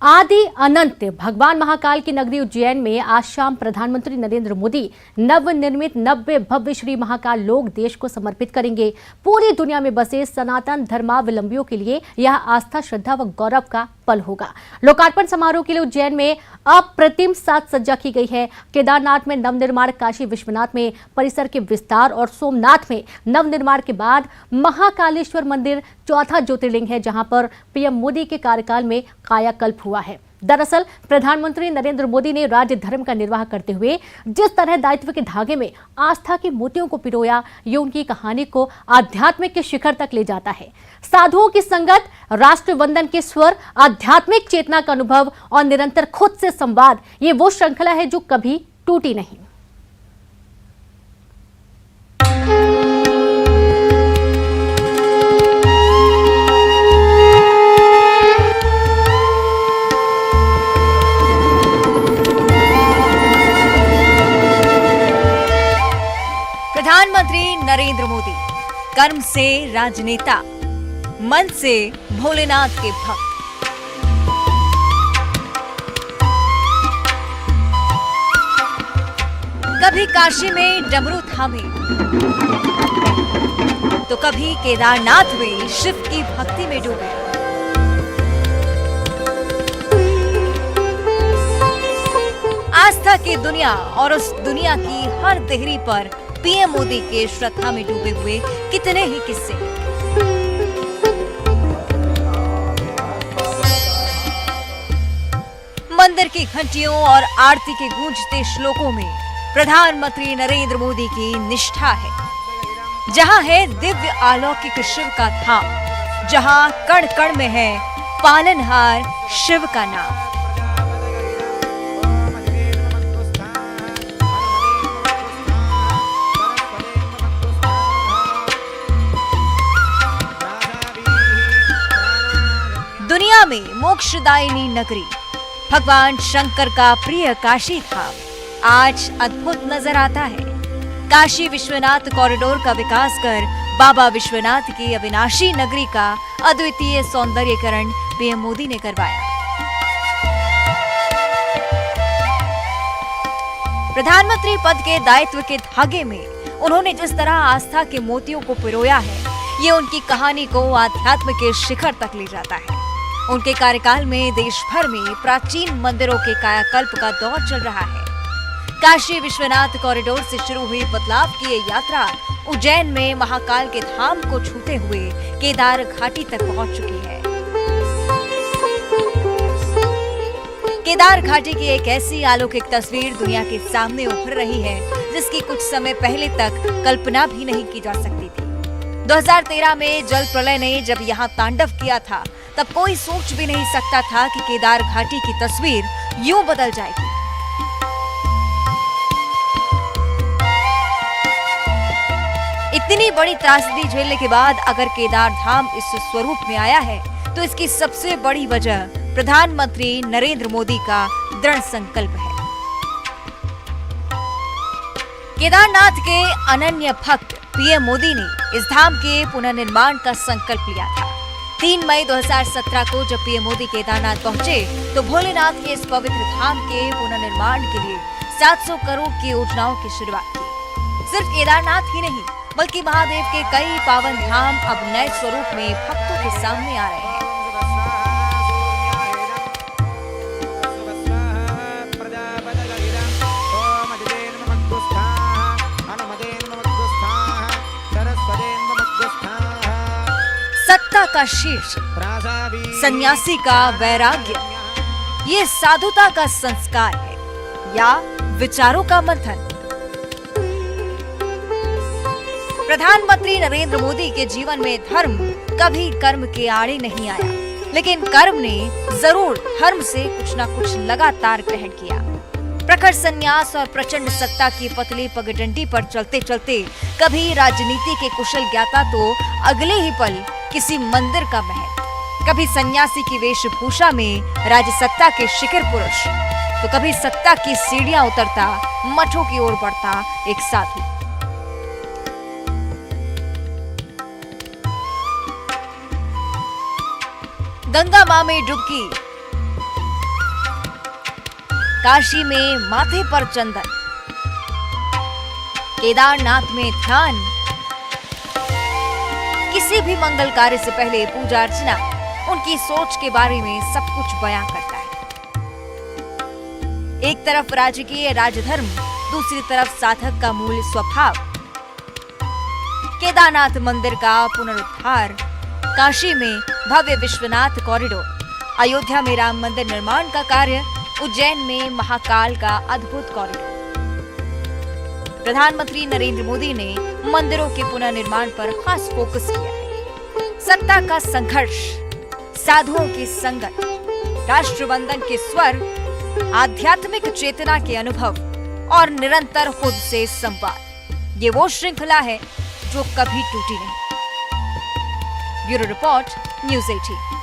आदि अनंत भगवान महाकाल की नगरी उज्जैन में आज शाम प्रधानमंत्री नरेंद्र मोदी नवनिर्मित 90 भव्य श्री महाकाल लोक देश को समर्पित करेंगे। पूरी दुनिया में बसे सनातन धर्मावलंबियों के लिए यह आस्था, श्रद्धा व गौरव का पल होगा। लोकार्पण समारोह के लिए उज्जैन में अप्रतिम साज सज्जा की गई है। केदारनाथ में नवनिर्माण, काशी विश्वनाथ में परिसर के विस्तार और सोमनाथ में नवनिर्माण के बाद महाकालेश्वर मंदिर चौथा ज्योतिर्लिंग है, जहां पर पीएम मोदी के कार्यकाल में कायाकल्प हुआ है। दरअसल प्रधानमंत्री नरेंद्र मोदी ने राज्य धर्म का निर्वाह करते हुए जिस तरह दायित्व के धागे में आस्था के मोतियों को पिरोया, ये उनकी कहानी को आध्यात्मिक के शिखर तक ले जाता है। साधुओं की संगत, राष्ट्र वंदन के स्वर, आध्यात्मिक चेतना का अनुभव और निरंतर खुद से संवाद, ये वो श्रृंखला है जो कभी टूटी नहीं। प्रधानमंत्री नरेंद्र मोदी कर्म से राजनेता, मन से भोलेनाथ के भक्त। कभी काशी में डमरू थामे तो कभी केदारनाथ में शिव की भक्ति में डूबे। आस्था की दुनिया और उस दुनिया की हर देहरी पर पीएम मोदी के श्रद्धा में डूबे हुए कितने ही किस्से। मंदिर की घंटियों और आरती के गूंजते श्लोकों में प्रधानमंत्री नरेंद्र मोदी की निष्ठा है। जहां है दिव्य अलौकिक शिव का धाम, जहां कण कण में है पालनहार शिव का नाम। दुनिया में मोक्षदायिनी नगरी, भगवान शंकर का प्रिय काशी धाम आज अद्भुत नजर आता है। काशी विश्वनाथ कॉरिडोर का विकास कर बाबा विश्वनाथ की अविनाशी नगरी का अद्वितीय सौंदर्यीकरण पीएम मोदी ने करवाया। प्रधानमंत्री पद के दायित्व के धागे में उन्होंने जिस तरह आस्था के मोतियों को पिरोया है, ये उनकी कहानी को आध्यात्म के शिखर तक ले जाता है। उनके कार्यकाल में देश भर में प्राचीन मंदिरों के कायाकल्प का दौर चल रहा है। काशी विश्वनाथ कॉरिडोर से शुरू हुई बदलाव की ये यात्रा उज्जैन में महाकाल के धाम को छूते हुए केदार घाटी तक पहुंच चुकी है। केदार घाटी की एक ऐसी अलौकिक तस्वीर दुनिया के सामने उभर रही है, जिसकी कुछ समय पहले तक कल्पना भी नहीं की जा सकती थी। 2013 में जल प्रलय ने जब यहाँ तांडव किया था, तब कोई सोच भी नहीं सकता था कि केदार घाटी की तस्वीर यूं बदल जाएगी। इतनी बड़ी त्रासदी झेलने के बाद अगर केदार धाम इस स्वरूप में आया है, तो इसकी सबसे बड़ी वजह प्रधानमंत्री नरेंद्र मोदी का दृढ़ संकल्प है। केदारनाथ के अनन्य भक्त पीएम मोदी ने इस धाम के पुनर्निर्माण का संकल्प लिया था। 3 मई 2017 को जब पीएम मोदी केदारनाथ पहुंचे, तो भोलेनाथ के इस पवित्र धाम के पुनर्निर्माण के लिए 700 करोड़ की योजनाओं की शुरुआत की। सिर्फ केदारनाथ ही नहीं, बल्कि महादेव के कई पावन धाम अब नए स्वरूप में भक्तों के सामने आ रहे हैं। सत्ता का शीर्ष, सन्यासी का वैराग्य, ये साधुता का संस्कार है या विचारों का मंथन। प्रधानमंत्री नरेंद्र मोदी के जीवन में धर्म कभी कर्म के आड़े नहीं आया, लेकिन कर्म ने जरूर धर्म से कुछ न कुछ लगातार ग्रहण किया। प्रखर संन्यास और प्रचंड सत्ता की पतली पगडंडी पर चलते चलते कभी राजनीति के कुशल ज्ञाता तो अगले ही पल किसी मंदिर का महल, कभी सन्यासी की वेशभूषा में राजसत्ता के शिखर पुरुष, तो कभी सत्ता की सीढ़ियां उतरता मठों की ओर बढ़ता एक साधु। गंगा मां में डुबकी, काशी में माथे पर चंदन, केदारनाथ में ध्यान। किसी भी मंगल कार्य से पहले पूजा अर्चना उनकी सोच के बारे में सब कुछ बयां करता है। एक तरफ राजकीय राजधर्म, दूसरी तरफ साधक का मूल स्वभाव। केदारनाथ मंदिर का पुनरुद्धार, काशी में भव्य विश्वनाथ कॉरिडोर, अयोध्या में राम मंदिर निर्माण का कार्य, उज्जैन में महाकाल का अद्भुत कॉरिडोर। प्रधानमंत्री नरेंद्र मोदी ने मंदिरों के पुनर्निर्माण पर खास फोकस किया है। सत्ता का संघर्ष, साधुओं की संगत, राष्ट्रवंदन के स्वर, आध्यात्मिक चेतना के अनुभव और निरंतर खुद से संवाद, ये वो श्रृंखला है जो कभी टूटी नहीं। Bureau report, news 18।